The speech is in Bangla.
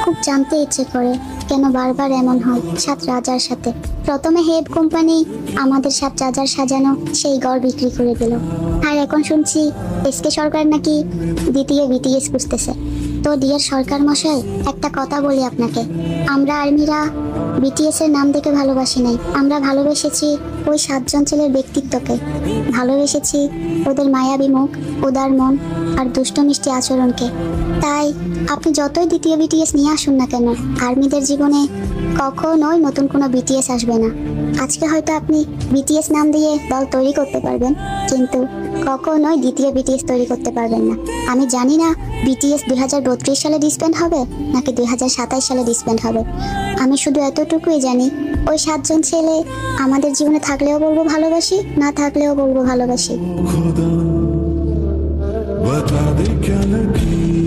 খুব জানতে ইচ্ছে করে কেন বারবার এমন হয় সাত রাজার সাথে। প্রথমে হেড কোম্পানি আমাদের সাত রাজার সাজানো সেই ঘর বিক্রি করে দিল, আর এখন শুনছি এসকে সরকার নাকি দ্বিতীয় বিটিএস খুঁজতেছে। তো ডিয়ার সরকার মশাই, একটা কথা বলি আপনাকে, আমরা আর্মিরা বিটিএস এর নাম দেখে ভালোবাসি নাই, আমরা ভালোবেসেছি ওই সাতজন ছেলের ব্যক্তিত্বকে, ভালোবেসেছি ওদের মায়াবী মুখ, উদার মন আর দুষ্ট মিষ্টি আচরণকে। তাই আপনি যতই দ্বিতীয় বিটিএস নিয়ে আসুন না কেন, আর্মিদের জীবনে কখনোই নতুন কোনো বিটিএস আসবে না। আজকে হয়তো আপনি বিটিএস নাম দিয়ে দল তৈরি করতে পারবেন, কিন্তু কখনোই দ্বিতীয় বিটিএস তৈরি করতে পারবেন না। আমি জানি না বিটিএস 2032 সালে ডিসব্যান্ড হবে নাকি 2027 সালে ডিসব্যান্ড হবে। আমি শুধু এতটুকুই জানি, ওই সাতজন ছেলে আমাদের জীবনে থাকলেও বলবো ভালোবাসি, না থাকলেও বলবো ভালোবাসি। खुदा बता दे क्या लगी